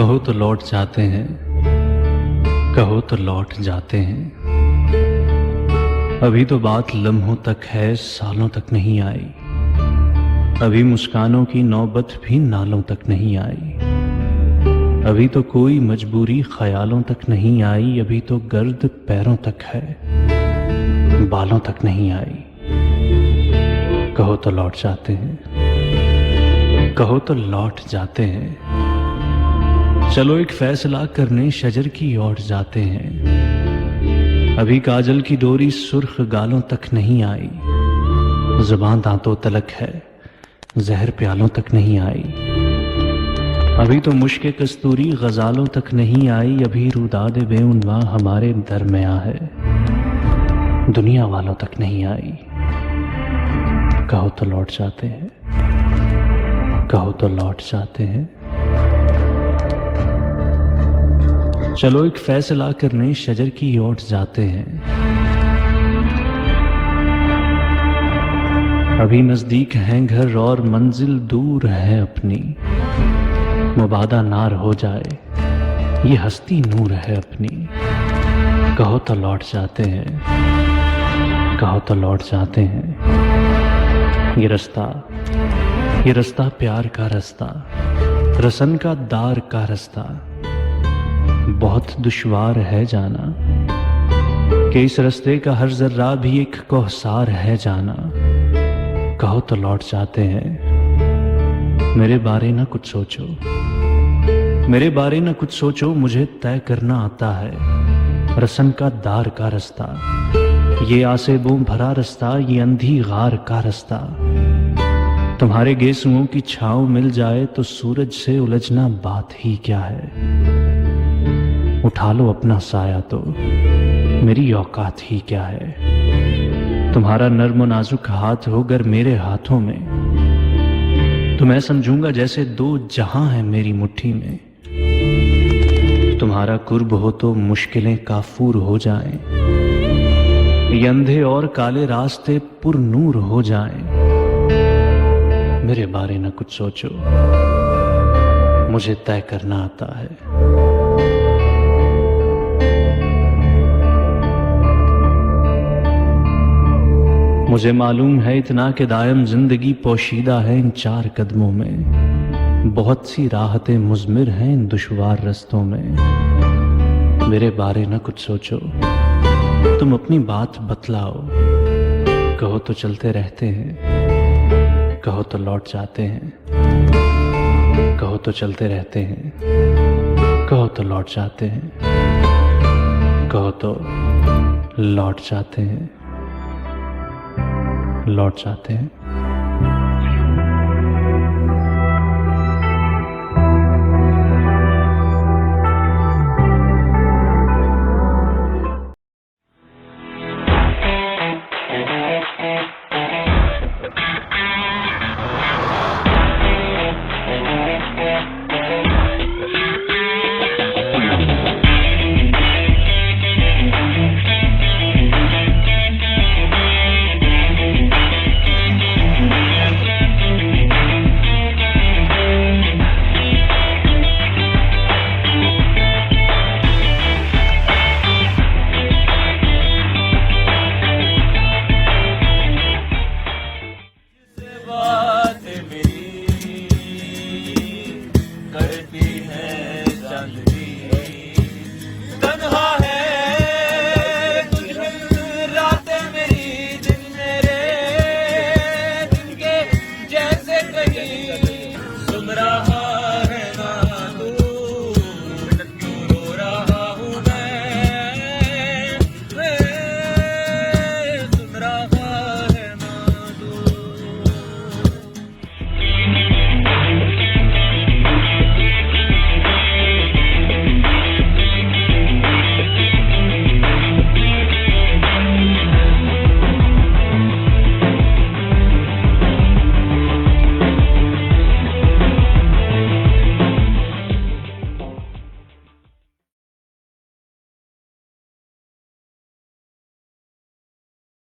कहो तो लौट जाते हैं, कहो तो लौट जाते हैं। अभी तो बात लम्हों तक है, सालों तक नहीं आई। अभी मुस्कानों की नौबत भी नालों तक नहीं आई। अभी तो कोई मजबूरी ख्यालों तक नहीं आई। अभी तो गर्द पैरों तक है, बालों तक नहीं आई। कहो तो लौट जाते हैं, कहो तो लौट जाते हैं। चलो एक फैसला करने शजर की ओर जाते हैं। अभी काजल की डोरी सुर्ख गालों तक नहीं आई। जुबान दांतों तलक है, जहर प्यालों तक नहीं आई। अभी तो मुश्क कस्तूरी गजालों तक नहीं आई। अभी रुदाद बेउनवा हमारे दरमियां है, दुनिया वालों तक नहीं आई। कहो तो लौट जाते हैं, कहो तो लौट जाते हैं। चलो एक फैसला करने शजर की ओर जाते हैं। अभी नजदीक हैं घर और मंजिल दूर है अपनी। मुबादा नार हो जाए, ये हस्ती नूर है अपनी। कहो तो लौट जाते हैं, कहो तो लौट जाते हैं। ये रास्ता प्यार का रास्ता, रसन का दार का रास्ता। बहुत दुश्वार है जाना कि इस रास्ते का हर जर्रा भी एक कोहसार है जाना। कहो तो लौट जाते हैं। मेरे बारे ना कुछ सोचो, मेरे बारे ना कुछ सोचो। मुझे तय करना आता है रसन का दार का रास्ता। ये आसेबों भरा रास्ता, ये अंधी गार का रास्ता। तुम्हारे गेसुओं की छांव मिल जाए तो सूरज से उलझना बात ही क्या है। उठा लो अपना साया तो मेरी औकात ही क्या है। तुम्हारा नर्म नाजुक हाथ हो अगर मेरे हाथों में, तो मैं समझूंगा जैसे दो जहां है मेरी मुट्ठी में। तुम्हारा कुर्ब हो तो मुश्किलें काफूर हो जाएं। ये अंधे और काले रास्ते पुरनूर हो जाएं। मेरे बारे न कुछ सोचो, मुझे तय करना आता है। मुझे मालूम है इतना कि दायम जिंदगी पोशीदा है इन चार कदमों में। बहुत सी राहतें मुज़मिर हैं इन दुश्वार रस्तों में। मेरे बारे न कुछ सोचो, तुम अपनी बात बतलाओ। कहो तो चलते रहते हैं, कहो तो लौट जाते हैं। कहो तो चलते रहते हैं, कहो तो लौट जाते हैं। कहो तो लौट जाते हैं, लौट जाते हैं।